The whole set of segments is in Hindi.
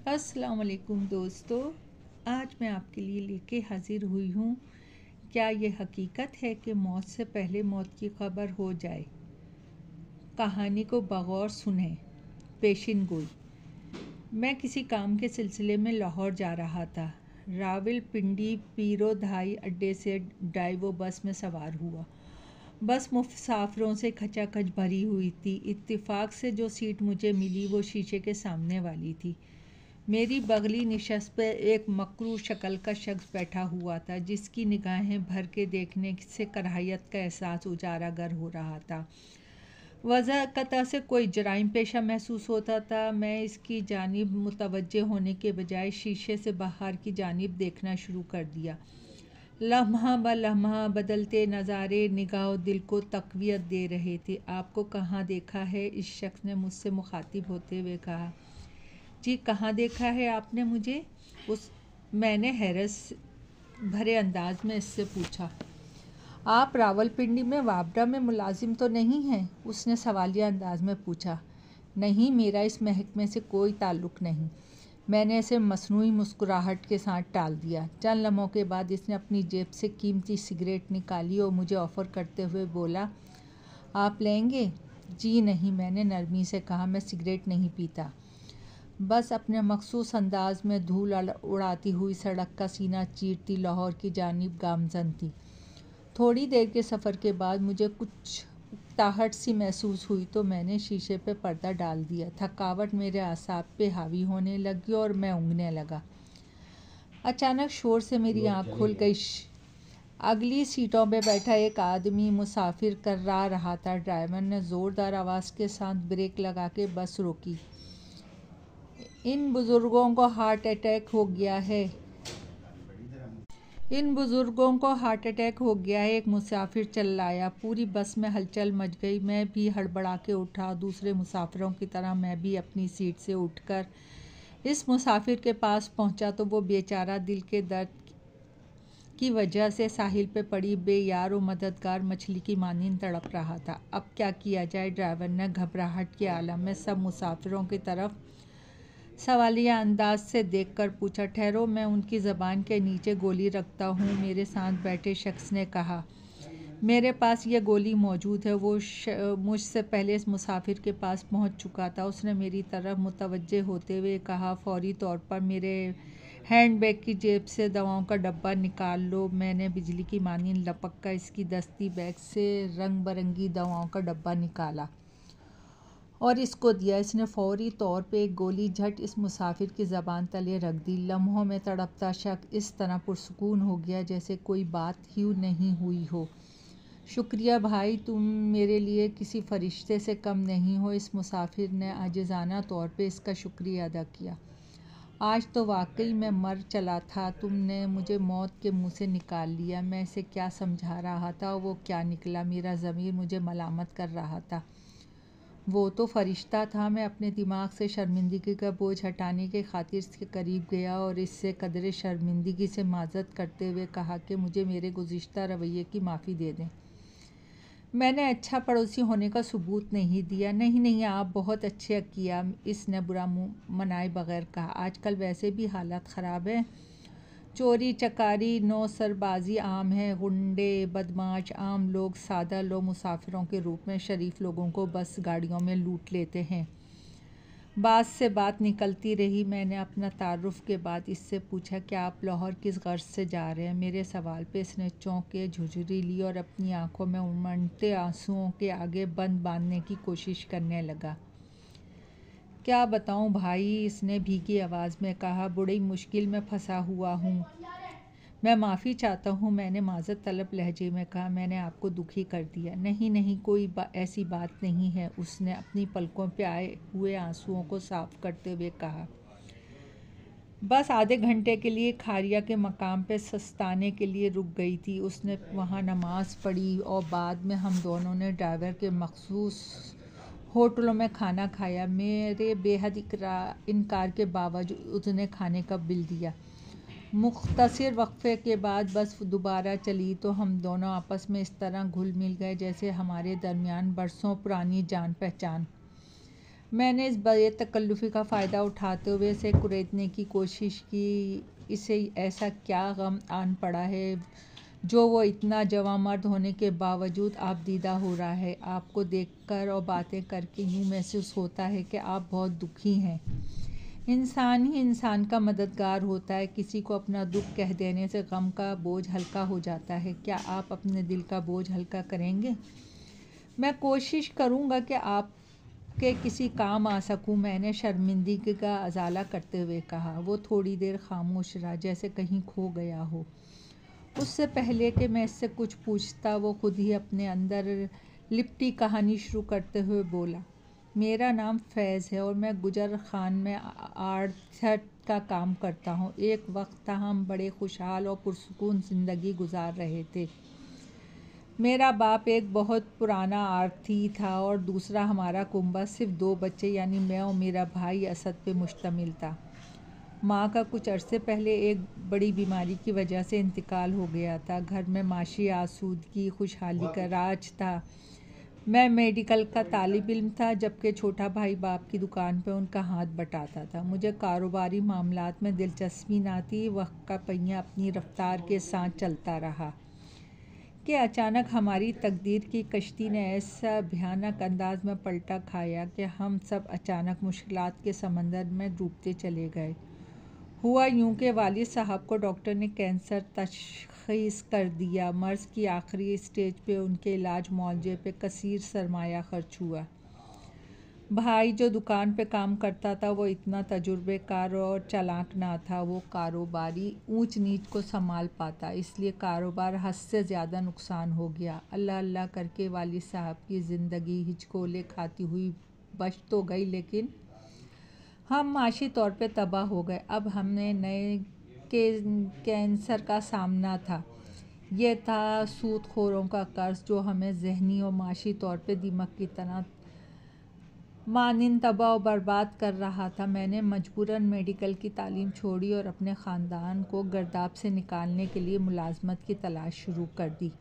अस्सलाम वालेकुम दोस्तों, आज मैं आपके लिए लेके हाजिर हुई हूँ। क्या ये हकीकत है कि मौत से पहले मौत की खबर हो जाए? कहानी को बगौर सुने। पेशिन गोई। मैं किसी काम के सिलसिले में लाहौर जा रहा था। रावलपिंडी पीरोधाई अड्डे से डाइवो बस में सवार हुआ। बस मुसाफिरों से खचाखच भरी हुई थी। इत्तेफाक से जो सीट मुझे मिली वो शीशे के सामने वाली थी। मेरी बगली निशस्त पर एक मकरू शक्ल का शख्स बैठा हुआ था, जिसकी निगाहें भर के देखने से कराहियत का एहसास उजागर हो रहा था। वज़ाकता से कोई जराइम पेशा महसूस होता था। मैं इसकी जानिब मुतवज्जे होने के बजाय शीशे से बाहर की जानिब देखना शुरू कर दिया। लम्हा ब लम्हा बदलते नज़ारे निगाह दिल को तक़वियत दे रहे थे। आपको कहाँ देखा है? इस शख्स ने मुझसे मुखातिब होते हुए कहा। जी, कहाँ देखा है आपने मुझे? मैंने हैरत भरे अंदाज में इससे पूछा। आप रावलपिंडी में वापडा में मुलाजिम तो नहीं हैं? उसने सवालिया अंदाज में पूछा। नहीं, मेरा इस महकमे से कोई ताल्लुक़ नहीं। मैंने इसे मसनूई मुस्कुराहट के साथ टाल दिया। चंद लम्हों के बाद इसने अपनी जेब से कीमती सिगरेट निकाली और मुझे ऑफ़र करते हुए बोला, आप लेंगे? जी नहीं, मैंने नरमी से कहा। मैं सिगरेट नहीं पीता। बस अपने मखसूस अंदाज में धूल उड़ाती हुई सड़क का सीना चीरती लाहौर की जानिब गामज़न थी। थोड़ी देर के सफ़र के बाद मुझे कुछ उकताहट सी महसूस हुई तो मैंने शीशे पे पर्दा डाल दिया। थकावट मेरे आसाब पे हावी होने लगी और मैं ऊँघने लगा। अचानक शोर से मेरी आँख खुल गई। अगली सीटों पे बैठा एक आदमी मुसाफिर कर्रा रहा था। ड्राइवर ने ज़ोरदार आवाज़ के साथ ब्रेक लगा के बस रोकी। इन बुज़ुर्गों को हार्ट अटैक हो गया है। एक मुसाफिर चिल्लाया। पूरी बस में हलचल मच गई। मैं भी हड़बड़ा के उठा। दूसरे मुसाफिरों की तरह मैं भी अपनी सीट से उठकर इस मुसाफिर के पास पहुंचा तो वो बेचारा दिल के दर्द की वजह से साहिल पे पड़ी बेयार और मददगार मछली की मानींद तड़प रहा था। अब क्या किया जाए? ड्राइवर ने घबराहट के आलम में सब मुसाफिरों की तरफ सवालिया अंदाज से देखकर पूछा। ठहरो, मैं उनकी ज़बान के नीचे गोली रखता हूँ, मेरे साथ बैठे शख्स ने कहा। मेरे पास ये गोली मौजूद है। वो मुझसे पहले इस मुसाफिर के पास पहुँच चुका था। उसने मेरी तरफ मुतवज्जे होते हुए कहा, फ़ौरी तौर पर मेरे हैंडबैग की जेब से दवाओं का डब्बा निकाल लो। मैंने बिजली की मानींद लपक कर इसकी दस्ती बैग से रंग बिरंगी दवाओं का डब्बा निकाला और इसको दिया। इसने फ़ौरी तौर पे एक गोली झट इस मुसाफिर की ज़बान तले रख दी। लम्हों में तड़पता शख्स इस तरह पुरसुकून हो गया जैसे कोई बात ही नहीं हुई हो। शुक्रिया भाई, तुम मेरे लिए किसी फ़रिश्ते से कम नहीं हो। इस मुसाफिर ने आजिज़ाना तौर पे इसका शुक्रिया अदा किया। आज तो वाकई मैं मर चला था। तुमने मुझे मौत के मुँह से निकाल लिया। मैं इसे क्या समझा रहा था और वो क्या निकला। मेरा ज़मीर मुझे मलामत कर रहा था। वो तो फ़रिश्ता था। मैं अपने दिमाग से शर्मिंदगी का बोझ हटाने के खातिर इसके करीब गया और इससे कदरे शर्मिंदगी से माज़रत करते हुए कहा कि मुझे मेरे गुज़िश्ता रवैये की माफ़ी दे दें। मैंने अच्छा पड़ोसी होने का सबूत नहीं दिया। नहीं, आप बहुत अच्छे किया, इसने बुरा मुँह मनाए बगैर कहा। आजकल वैसे भी हालात ख़राब है। चोरी चकारी नौसरबाजी आम है। गुंडे बदमाश आम लोग, सादा लोग मुसाफिरों के रूप में शरीफ लोगों को बस गाड़ियों में लूट लेते हैं। बात से बात निकलती रही। मैंने अपना तारुफ के बाद इससे पूछा, क्या आप लाहौर किस गर्ज से जा रहे हैं? मेरे सवाल पे इसने चौंक के झुर्री ली और अपनी आंखों में उमड़ते आंसुओं के आगे बंद बांधने की कोशिश करने लगा। क्या बताऊं भाई, इसने भीगी आवाज़ में कहा। बड़ी मुश्किल में फंसा हुआ हूँ। मैं माफ़ी चाहता हूँ, मैंने माज़रत तलब लहजे में कहा। मैंने आपको दुखी कर दिया। नहीं, कोई ऐसी बात नहीं है, उसने अपनी पलकों पे आए हुए आंसुओं को साफ करते हुए कहा। बस आधे घंटे के लिए खारिया के मकाम पे सस्ताने के लिए रुक गई थी। उसने वहाँ नमाज पढ़ी और बाद में हम दोनों ने ड्राइवर के मखसूस होटलों में खाना खाया। मेरे बेहद इनकार के बावजूद उसने खाने का बिल दिया। मुख्तसर वक्फे के बाद बस दोबारा चली तो हम दोनों आपस में इस तरह घुल मिल गए जैसे हमारे दरमियान बरसों पुरानी जान पहचान मैंने इस बेतकल्लुफ़ी का फ़ायदा उठाते हुए इसे कुरेदने की कोशिश की। इसे ऐसा क्या गम आन पड़ा है जो वो इतना जवां मर्द होने के बावजूद आपदीदा हो रहा है। आपको देखकर और बातें करके यूँ महसूस होता है कि आप बहुत दुखी हैं। इंसान ही इंसान का मददगार होता है। किसी को अपना दुख कह देने से गम का बोझ हल्का हो जाता है। क्या आप अपने दिल का बोझ हल्का करेंगे? मैं कोशिश करूँगा कि आपके किसी काम आ सकूँ, मैंने शर्मिंदगी का अज़ाला करते हुए कहा। वो थोड़ी देर खामोश रहा, जैसे कहीं खो गया हो। उससे पहले कि मैं इससे कुछ पूछता, वो खुद ही अपने अंदर लिपटी कहानी शुरू करते हुए बोला, मेरा नाम फैज़ है और मैं गुजर खान में आढ़त का काम करता हूँ। एक वक्त था हम बड़े खुशहाल और पुरसुकून ज़िंदगी गुजार रहे थे। मेरा बाप एक बहुत पुराना आढ़ती था और दूसरा हमारा कुंबा सिर्फ 2 बच्चे यानी मैं और मेरा भाई असद पे मुश्तमिल था। माँ का कुछ अरसे पहले एक बड़ी बीमारी की वजह से इंतकाल हो गया था। घर में माशी आसूदगी खुशहाली का राज था। मैं मेडिकल का तालिब इल्म था, जबकि छोटा भाई बाप की दुकान पे उनका हाथ बटाता था। मुझे कारोबारी मामलात में दिलचस्पी ना थी। वक्त का पहिया अपनी रफ्तार के साथ चलता रहा कि अचानक हमारी तकदीर की कश्ती ने ऐसा भयानक अंदाज में पलटा खाया कि हम सब अचानक मुश्किलात के समंदर में डूबते चले गए। हुआ यूं कि वालिद साहब को डॉक्टर ने कैंसर तशख़ीस कर दिया। मर्ज़ की आखिरी स्टेज पे उनके इलाज मुआवजे पे कसीर सरमाया खर्च हुआ। भाई जो दुकान पे काम करता था वो इतना तजुर्बेकार और चालाक ना था। वो कारोबारी ऊंच नीच को संभाल पाता, इसलिए कारोबार हद से ज़्यादा नुकसान हो गया। अल्लाह अल्लाह करके वालिद साहब की ज़िंदगी हिचकोले खाती हुई बच तो गई, लेकिन हम माशी तौर पे तबाह हो गए। अब हमने नए कैंसर का सामना था। ये था सूदखोरों का कर्ज जो हमें ज़हनी और माशी तौर पे दीमक की तरह मानिंद तबाह और बर्बाद कर रहा था। मैंने मजबूरन मेडिकल की तालीम छोड़ी और अपने ख़ानदान को गर्दाब से निकालने के लिए मुलाजमत की तलाश शुरू कर दी,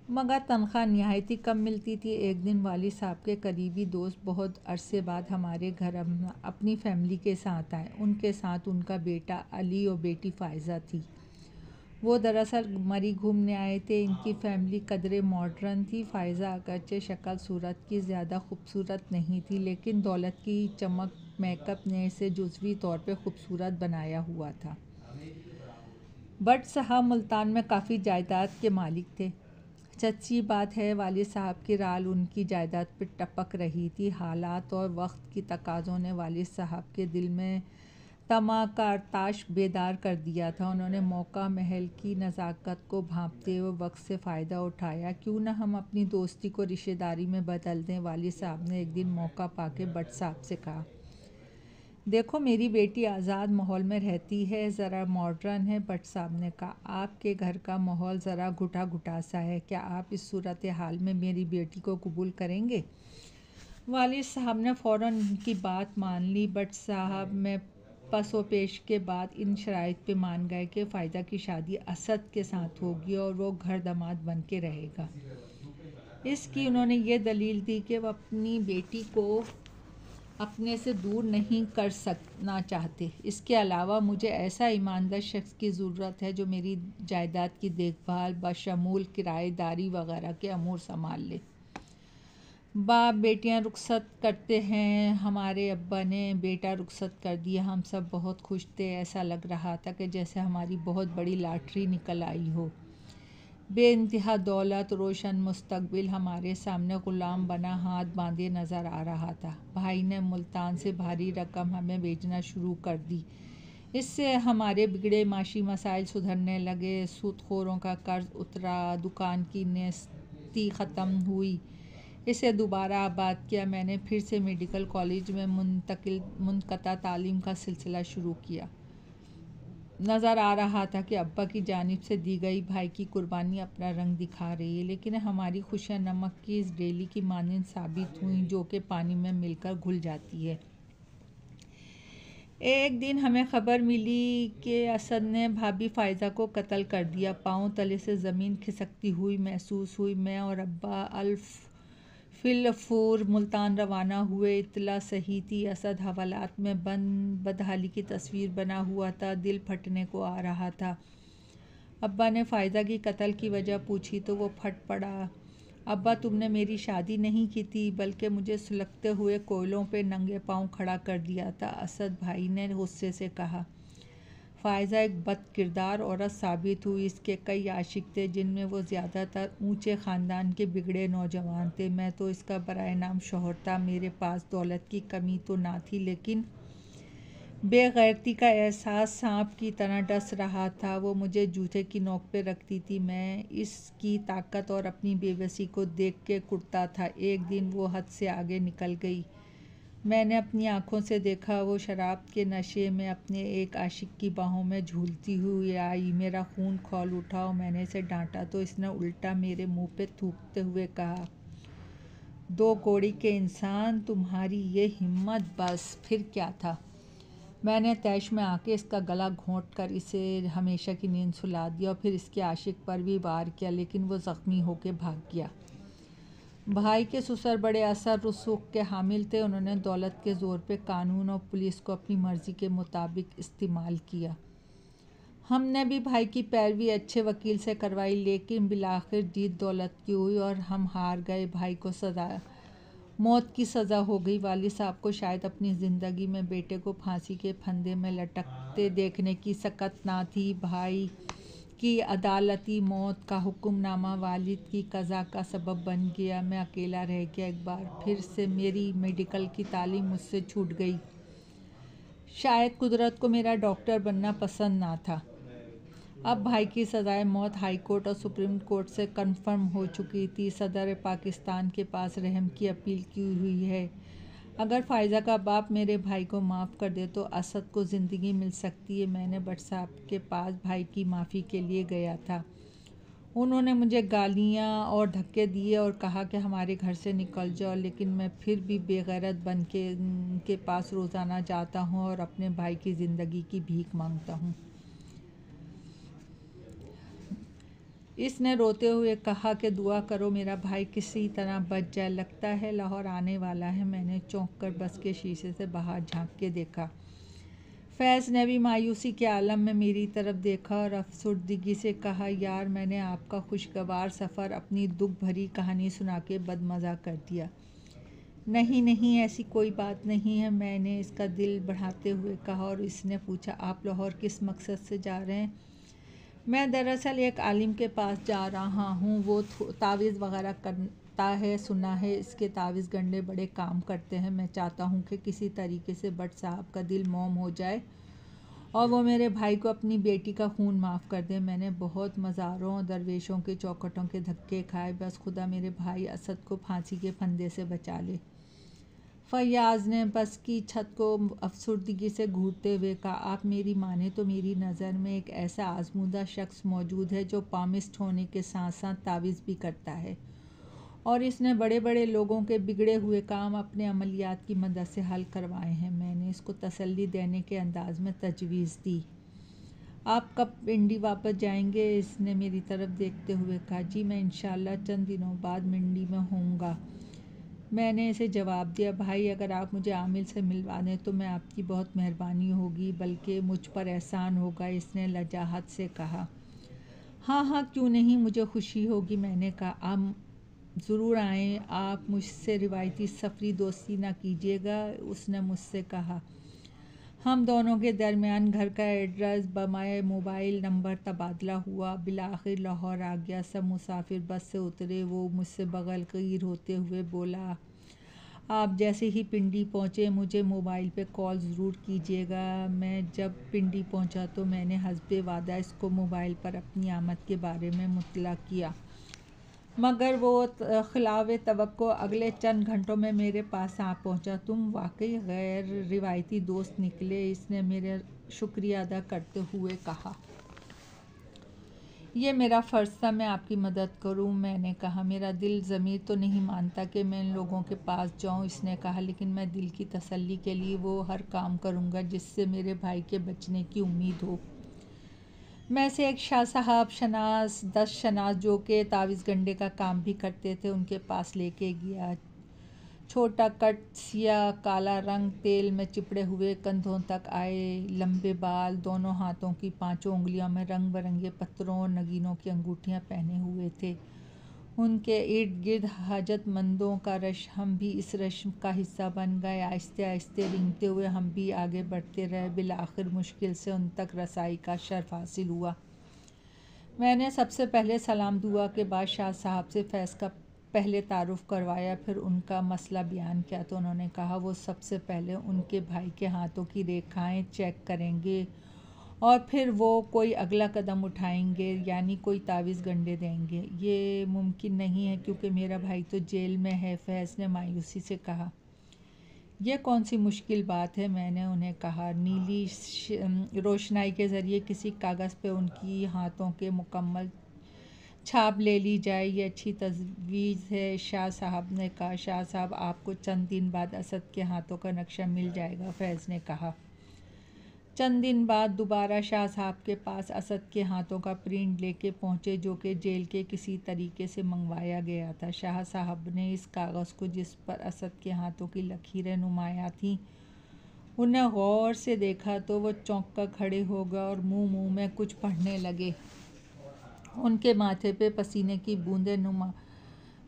मगर तनख्वाह नहायत ही कम मिलती थी। एक दिन वालिद साहब के करीबी दोस्त बहुत अरसे बाद हमारे घर अपनी फैमिली के साथ आए। उनके साथ उनका बेटा अली और बेटी फ़ायज़ा थी। वो दरअसल मरी घूमने आए थे। इनकी फैमिली कदरे मॉडर्न थी। फ़ायज़ा अगरचे शक्ल सूरत की ज़्यादा खूबसूरत नहीं थी, लेकिन दौलत की चमक मेकअप ने इसे जुज़वी तौर पे खूबसूरत बनाया हुआ था। बट साहब मुल्तान में काफ़ी जायदाद के मालिक थे। सच्ची बात है, वालिद साहब की राल उनकी जायदाद पर टपक रही थी। हालात और वक्त की तकाज़ों ने वालिद साहब के दिल में तमा का आताश बेदार कर दिया था। उन्होंने मौका महल की नज़ाकत को भांपते हुए वक्त से फ़ायदा उठाया। क्यों ना हम अपनी दोस्ती को रिश्तेदारी में बदल दें, वालिद साहब ने एक दिन मौका पाके भट्ट साहब से कहा। देखो, मेरी बेटी आज़ाद माहौल में रहती है, ज़रा मॉडर्न है। भट्ट साहब ने कहा, आपके घर का माहौल ज़रा घुटा घुटा सा है। क्या आप इस सूरत हाल में मेरी बेटी को कबूल करेंगे? वालिद साहब ने फ़ौरन उनकी बात मान ली। भट्ट साहब में पसोपेश के बाद इन शराइत पे मान गए कि फ़ायदा की शादी असद के साथ होगी और वो घर दामाद बन के रहेगा। इसकी उन्होंने ये दलील दी कि वो अपनी बेटी को अपने से दूर नहीं कर सकना चाहते। इसके अलावा मुझे ऐसा ईमानदार शख्स की ज़रूरत है जो मेरी जायदाद की देखभाल बशमूल किराएदारी वगैरह के अमूर संभाल ले। बाप बेटियां रुखसत करते हैं। हमारे अब्बा ने बेटा रुखसत कर दिया। हम सब बहुत खुश थे। ऐसा लग रहा था कि जैसे हमारी बहुत बड़ी लॉटरी निकल आई हो। बेइंतहा दौलत, रोशन मुस्तकबिल हमारे सामने ग़ुलाम बना हाथ बांधे नज़र आ रहा था। भाई ने मुल्तान से भारी रकम हमें भेजना शुरू कर दी। इससे हमारे बिगड़े माशी मसाइल सुधरने लगे। सूदखोरों का कर्ज उतरा, दुकान की नेस्ती ख़त्म हुई। इसे दोबारा आबाद किया। मैंने फिर से मेडिकल कॉलेज में मुनक़ता तालीम का सिलसिला शुरू किया। नज़र आ रहा था कि अब्बा की जानिब से दी गई भाई की कुर्बानी अपना रंग दिखा रही है, लेकिन हमारी खुशियाँ नमक की इस डेली की मानिंद साबित हुई जो कि पानी में मिलकर घुल जाती है। एक दिन हमें ख़बर मिली कि असद ने भाभी फ़ायज़ा को कत्ल कर दिया। पाँव तले से ज़मीन खिसकती हुई महसूस हुई। मैं और अब्बा अल्फ फिलफूर मुल्तान रवाना हुए। इत्तला सही थी, असद हवालात में बदहाली की तस्वीर बना हुआ था। दिल फटने को आ रहा था। अब्बा ने फ़ायदा की कत्ल की वजह पूछी तो वो फट पड़ा। अब्बा, तुमने मेरी शादी नहीं की थी, बल्कि मुझे सुलगते हुए कोयलों पे नंगे पाँव खड़ा कर दिया था, असद भाई ने गुस्से से कहा। फ़ायज़ा एक बद किरदार औरत साबित हुई। इसके कई आशिक थे, जिनमें वो ज़्यादातर ऊंचे ख़ानदान के बिगड़े नौजवान थे। मैं तो इसका बराए नाम शौहर था। मेरे पास दौलत की कमी तो ना थी, लेकिन बेगैरती का एहसास सांप की तरह डस रहा था। वो मुझे जूते की नोक पे रखती थी। मैं इसकी ताकत और अपनी बेबसी को देख के कुड़ता था। एक दिन वो हद से आगे निकल गई। मैंने अपनी आँखों से देखा, वो शराब के नशे में अपने एक आशिक की बाहों में झूलती हुई आई। मेरा खून खौल उठा और मैंने इसे डांटा तो इसने उल्टा मेरे मुंह पे थूकते हुए कहा, दो कौड़ी के इंसान, तुम्हारी ये हिम्मत! बस फिर क्या था। मैंने तैश में आके इसका गला घोंट कर इसे हमेशा की नींद सुला दिया और फिर इसके आशिक पर भी वार किया, लेकिन वो ज़ख्मी होके भाग गया। भाई के ससुर बड़े असर रसूख के हामिल थे। उन्होंने दौलत के ज़ोर पे कानून और पुलिस को अपनी मर्ज़ी के मुताबिक इस्तेमाल किया। हमने भी भाई की पैरवी अच्छे वकील से करवाई, लेकिन बिलाखिर जीत दौलत की हुई और हम हार गए। भाई को मौत की सज़ा हो गई। वालिद साहब को शायद अपनी ज़िंदगी में बेटे को फांसी के फंदे में लटकते देखने की सकत ना थी। भाई की अदालती मौत का हुक्मनामा वालिद की कज़ा का सबब बन गया। मैं अकेला रह गया। एक बार फिर से मेरी मेडिकल की तालीम मुझसे छूट गई। शायद कुदरत को मेरा डॉक्टर बनना पसंद ना था। अब भाई की सज़ाए मौत हाई कोर्ट और सुप्रीम कोर्ट से कन्फर्म हो चुकी थी। सदर पाकिस्तान के पास रहम की अपील की हुई है। अगर फ़ायज़ा का बाप मेरे भाई को माफ़ कर दे तो असद को ज़िंदगी मिल सकती है। मैंने भट्ट साहब के पास भाई की माफ़ी के लिए गया था। उन्होंने मुझे गालियाँ और धक्के दिए और कहा कि हमारे घर से निकल जाओ, लेकिन मैं फिर भी बेगैरत बन के पास रोज़ाना जाता हूँ और अपने भाई की ज़िंदगी की भीख मांगता हूँ। इसने रोते हुए कहा कि दुआ करो मेरा भाई किसी तरह बच जाए, लगता है लाहौर आने वाला है। मैंने चौंक कर बस के शीशे से बाहर झांक के देखा। फैज़ ने भी मायूसी के आलम में मेरी तरफ देखा और अफसुर्दगी से कहा, यार मैंने आपका खुशगवार सफ़र अपनी दुख भरी कहानी सुना के बदमज़ा कर दिया। नहीं नहीं, ऐसी कोई बात नहीं है, मैंने इसका दिल बढ़ाते हुए कहा। और इसने पूछा, आप लाहौर किस मकसद से जा रहे हैं? मैं दरअसल एक आलिम के पास जा रहा हूँ। वो तावीज़ वगैरह करता है, सुना है इसके तावीज़ गंडे बड़े काम करते हैं। मैं चाहता हूँ कि किसी तरीके से भट्ट साहब का दिल मोम हो जाए और वो मेरे भाई को अपनी बेटी का खून माफ़ कर दे। मैंने बहुत मज़ारों और दरवेशों के चौखटों के धक्के खाए, बस खुदा मेरे भाई असद को फांसी के फंदे से बचा ले। फैयाज़ ने बस की छत को अफसुर्दगी से घूरते हुए कहा, आप मेरी माने तो मेरी नज़र में एक ऐसा आजमूदा शख्स मौजूद है जो पामिस्ट होने के साथ साथ तावीज़ भी करता है, और इसने बड़े बड़े लोगों के बिगड़े हुए काम अपने अमलियात की मदद से हल करवाए हैं। मैंने इसको तसल्ली देने के अंदाज में तजवीज़ दी। आप कब मंडी वापस जाएंगे? इसने मेरी तरफ देखते हुए कहा, जी मैं इंशाअल्लाह चंद दिनों बाद मंडी में होऊंगा। मैंने इसे जवाब दिया, भाई अगर आप मुझे आमिल से मिलवा दें तो मैं आपकी बहुत मेहरबानी होगी, बल्कि मुझ पर एहसान होगा। इसने लजाहत से कहा। हाँ हाँ क्यों नहीं, मुझे खुशी होगी। मैंने कहा, आप ज़रूर आएँ, आप मुझसे रिवायती सफ़री दोस्ती ना कीजिएगा। उसने मुझसे कहा। हम दोनों के दरमियान घर का एड्रेस बमाए मोबाइल नंबर तबादला हुआ। बिलाखिर लाहौर आ गया। सब मुसाफिर बस से उतरे। वो मुझसे बगलगीर होते हुए बोला, आप जैसे ही पिंडी पहुँचे मुझे मोबाइल पे कॉल ज़रूर कीजिएगा। मैं जब पिंडी पहुँचा तो मैंने हस्बे वादा इसको मोबाइल पर अपनी आमद के बारे में मुतला किया, मगर वो खिलावे तवक्को अगले चंद घंटों में मेरे पास आ पहुँचा। तुम वाकई गैर रिवायती दोस्त निकले, इसने मेरा शुक्रिया अदा करते हुए कहा। ये मेरा फ़र्ज़ था, मैं आपकी मदद करूं। मैंने कहा, मेरा दिल ज़मीर तो नहीं मानता कि मैं इन लोगों के पास जाऊं। इसने कहा, लेकिन मैं दिल की तसल्ली के लिए वो हर काम करूंगा जिससे मेरे भाई के बचने की उम्मीद हो। मैं से एक शाह साहब शनास 10 शनास जो कि तावीज़ गंडे का काम भी करते थे, उनके पास लेके गया। छोटा कट, सिया काला रंग, तेल में चिपड़े हुए कंधों तक आए, लंबे बाल, दोनों हाथों की पांचों उंगलियों में रंग बिरंगे पत्थरों और नगीनों की अंगूठियां पहने हुए थे। उनके इर्द गिर्द हाजतमंदों का रश, हम भी इस रश का हिस्सा बन गए। आहिस्ते आहिस्ते रेंगते हुए हम भी आगे बढ़ते रहे। बिलाखिर मुश्किल से उन तक रसाई का शर्फ हासिल हुआ। मैंने सबसे पहले सलाम दुआ के बाद शाह साहब से फैज़ का पहले तारुफ करवाया, फिर उनका मसला बयान किया तो उन्होंने कहा वो सबसे पहले उनके भाई के हाथों की रेखाएं चेक करेंगे और फिर वो कोई अगला कदम उठाएंगे, यानी कोई तावीज़ गंढे देंगे। ये मुमकिन नहीं है क्योंकि मेरा भाई तो जेल में है, फैज़ ने मायूसी से कहा। यह कौन सी मुश्किल बात है, मैंने उन्हें कहा। नीली रोशनाई के ज़रिए किसी कागज़ पे उनकी हाथों के मुकम्मल छाप ले ली जाए, ये अच्छी तजवीज़ है, शाह साहब ने कहा। शाह साहब, आपको चंद दिन बाद असद के हाथों का नक्शा मिल जाएगा, फैज़ ने कहा। चंद दिन बाद दोबारा शाह साहब के पास असद के हाथों का प्रिंट लेके पहुँचे, जो कि जेल के किसी तरीके से मंगवाया गया था। शाह साहब ने इस कागज़ को, जिस पर असद के हाथों की लकीरें नुमायाँ थीं, उन्हें गौर से देखा तो वो चौंक कर खड़े हो गए और मुंह में कुछ पढ़ने लगे। उनके माथे पे पसीने की बूंदें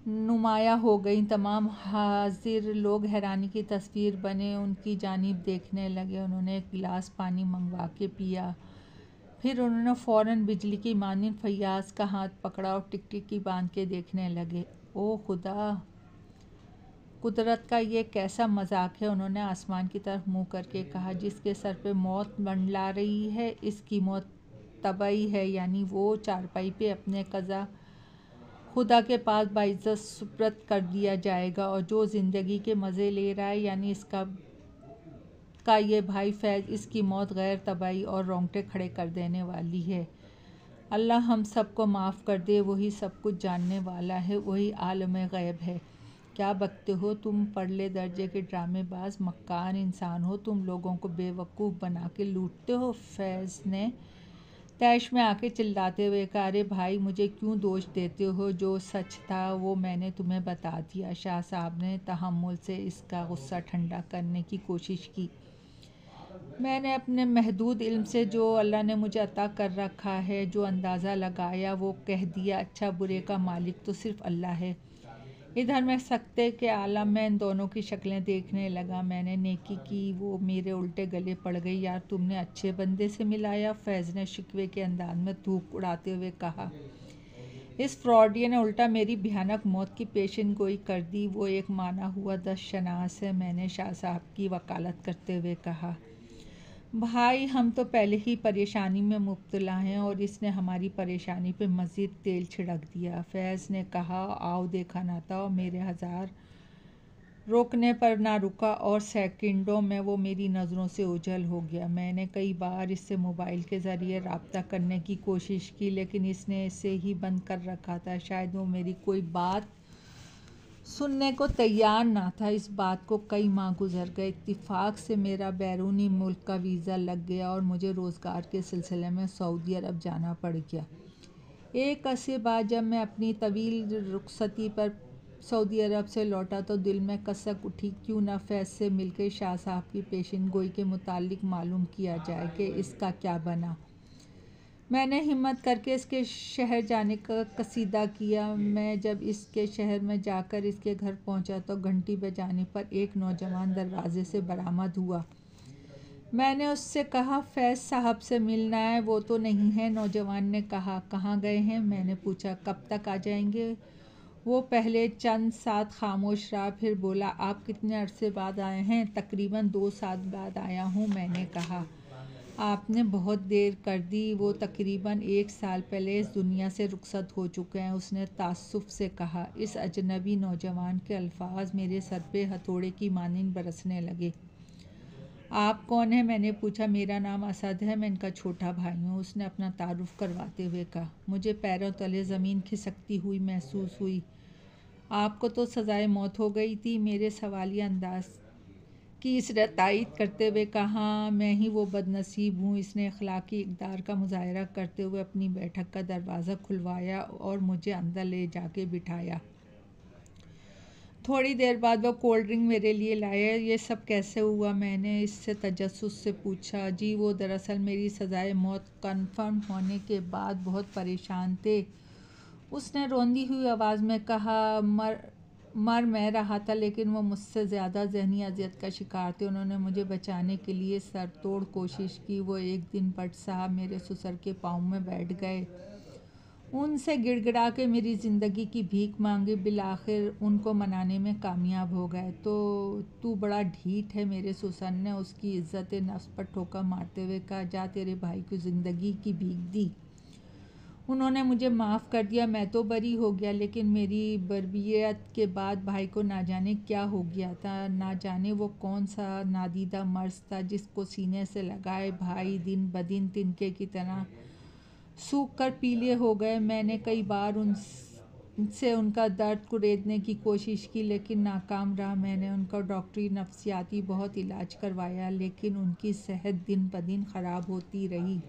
नुमाया हो गईं। तमाम हाजिर लोग हैरानी की तस्वीर बने उनकी जानिब देखने लगे। उन्होंने एक गिलास पानी मंगवा के पिया, फिर उन्होंने फ़ौरन बिजली की मानिंद फैयाज का हाथ पकड़ा और टिकटिकी बांध के देखने लगे। ओ खुदा, कुदरत का ये कैसा मजाक है, उन्होंने आसमान की तरफ मुँह करके कहा। जिसके सर पे मौत मंडला रही है, इसकी मौत तबाही है, यानी वो चारपाई पे अपने कज़ा खुदा के पास बाइज़्ज़त सुपुर्द कर दिया जाएगा, और जो ज़िंदगी के मज़े ले रहा है, यानी इसका ये भाई फैज़, इसकी मौत गैर तबाही और रोंगटे खड़े कर देने वाली है। अल्लाह हम सब को माफ़ कर दे, वही सब कुछ जानने वाला है, वही आलम गैब है। क्या बकते हो तुम, परले दर्जे के ड्रामेबाज मक्कार इंसान हो, तुम लोगों को बेवकूफ़ बना के लूटते हो, फैज़ ने तैश में आके चिल्लाते हुए कहा। अरे भाई, मुझे क्यों दोष देते हो, जो सच था वो मैंने तुम्हें बता दिया। शाह साहब ने तहम्मुल से इसका गुस्सा ठंडा करने की कोशिश की। मैंने अपने महदूद इल्म से, जो अल्लाह ने मुझे अता कर रखा है, जो अंदाज़ा लगाया वो कह दिया। अच्छा बुरे का मालिक तो सिर्फ अल्लाह है। इधर मैं सख्ते के आलम में इन दोनों की शक्लें देखने लगा। मैंने नेकी की, वो मेरे उल्टे गले पड़ गई। यार, तुमने अच्छे बंदे से मिलाया, फैज़ ने शिकवे के अंदाज में धूप उड़ाते हुए कहा। इस फ्रॉडिया ने उल्टा मेरी भयानक मौत की पेशन गोई कर दी। वो एक माना हुआ दशनास है, मैंने शाह साहब की वकालत करते हुए कहा। भाई, हम तो पहले ही परेशानी में मुब्तला हैं और इसने हमारी परेशानी पे मज़ीद तेल छिड़क दिया, फैज़ ने कहा। आओ देखा ना था, और मेरे हज़ार रोकने पर ना रुका और सेकंडों में वो मेरी नज़रों से ओझल हो गया। मैंने कई बार इससे मोबाइल के ज़रिए रब्ता करने की कोशिश की, लेकिन इसने इसे ही बंद कर रखा था। शायद वो मेरी कोई बात सुनने को तैयार ना था। इस बात को कई माह गुजर गए। इत्तिफाक से मेरा बैरूनी मुल्क का वीज़ा लग गया और मुझे रोज़गार के सिलसिले में सऊदी अरब जाना पड़ गया। एक अरसे बाद जब मैं अपनी तवील रुखसती पर सऊदी अरब से लौटा तो दिल में कसक उठी, क्यों ना फैज़ से मिलकर शाह साहब की पेशन गोई के मुतालिक मालूम किया जाए कि इसका क्या बना। मैंने हिम्मत करके इसके शहर जाने का कसीदा किया। मैं जब इसके शहर में जाकर इसके घर पहुंचा तो घंटी बजाने पर एक नौजवान दरवाजे से बरामद हुआ। मैंने उससे कहा, फैज़ साहब से मिलना है। वो तो नहीं है, नौजवान ने कहा। कहाँ गए हैं, मैंने पूछा। कब तक आ जाएंगे? वो पहले चंद साथ खामोश रहा, फिर बोला, आप कितने अरसे बाद आए हैं? तकरीबन 2 साल बाद आया हूँ, मैंने कहा। आपने बहुत देर कर दी। वो तकरीबन 1 साल पहले इस दुनिया से रुखसत हो चुके हैं, उसने तासुफ से कहा। इस अजनबी नौजवान के अल्फाज मेरे सर पे हथौड़े की मानिंद बरसने लगे। आप कौन हैं, मैंने पूछा। मेरा नाम असद है, मैं इनका छोटा भाई हूँ, उसने अपना तारुफ करवाते हुए कहा। मुझे पैरों तले ज़मीन खिसकती हुई महसूस हुई। आपको तो सज़ाए मौत हो गई थी, मेरे सवालिया अंदाज की इसने तायीद करते हुए कहा। मैं ही वो बदनसीब हूँ। इसने अखलाकी इक़दार का मुज़ाहरा करते हुए अपनी बैठक का दरवाज़ा खुलवाया और मुझे अंदर ले जाके बिठाया। थोड़ी देर बाद वो कोल्ड ड्रिंक मेरे लिए लाया। ये सब कैसे हुआ, मैंने इससे तजस्सुस से पूछा। जी वो दरअसल मेरी सज़ाए मौत कन्फर्म होने के बाद बहुत परेशान थे, उसने रोंदी हुई आवाज़ में कहा। मर मैं रहा था, लेकिन वो मुझसे ज़्यादा जहनी अजियत का शिकार थे। उन्होंने मुझे बचाने के लिए सरतोड़ कोशिश की। वो एक दिन भट्ट साहब मेरे ससुर के पाँव में बैठ गए, उनसे गिड़गिड़ा के मेरी ज़िंदगी की भीख मांगी। बिलाखिर उनको मनाने में कामयाब हो गए। तो तू बड़ा ढीठ है, मेरे ससुर ने उसकी इज्जत नफ्स पर ठोका मारते हुए कहा। जा तेरे भाई को ज़िंदगी की भीख दी, उन्होंने मुझे माफ़ कर दिया, मैं तो बरी हो गया। लेकिन मेरी बरबियत के बाद भाई को ना जाने क्या हो गया था, ना जाने वो कौन सा नादीदा मर्ज था जिसको सीने से लगाए भाई दिन ब दिन तिनके की तरह सूख कर पीले हो गए। मैंने कई बार उनसे उनका दर्द कुरेदने की कोशिश की, लेकिन नाकाम रहा। मैंने उनका डॉक्टरी नफ्सियाती बहुत इलाज करवाया, लेकिन उनकी सेहत दिन ब दिन ख़राब होती रही।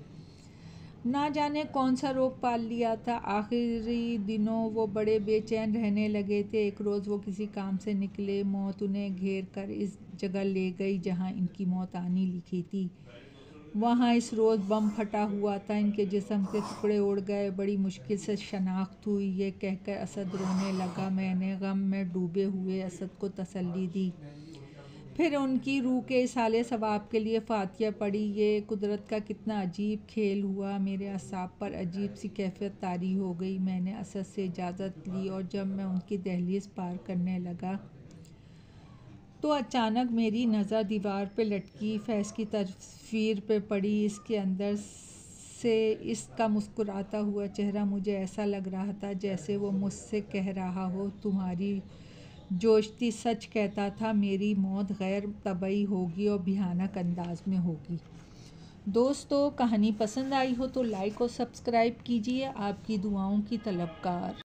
ना जाने कौन सा रोग पाल लिया था। आखिरी दिनों वो बड़े बेचैन रहने लगे थे। एक रोज़ वो किसी काम से निकले, मौत उन्हें घेर कर इस जगह ले गई जहाँ इनकी मौत आनी लिखी थी। वहाँ इस रोज़ बम फटा हुआ था। इनके जिस्म के टुकड़े उड़ गए। बड़ी मुश्किल से शनाख्त हुई। ये कहकर असद रोने लगा। मैंने गम में डूबे हुए असद को तसल्ली दी, फिर उनकी रूह के इसाले सवाब के लिए फातिया पड़ी। ये कुदरत का कितना अजीब खेल हुआ। मेरे असाब पर अजीब सी कैफियत तारी हो गई। मैंने असद से इजाज़त ली और जब मैं उनकी दहलीज पार करने लगा तो अचानक मेरी नज़र दीवार पे लटकी फैज़ की तस्वीर पे पड़ी। इसके अंदर से इसका मुस्कुराता हुआ चेहरा मुझे ऐसा लग रहा था जैसे वो मुझसे कह रहा हो, तुम्हारी जोश्ती सच कहता था, मेरी मौत गैर तबई होगी और भयानक अंदाज में होगी। दोस्तों, कहानी पसंद आई हो तो लाइक और सब्सक्राइब कीजिए। आपकी दुआओं की तलबगार।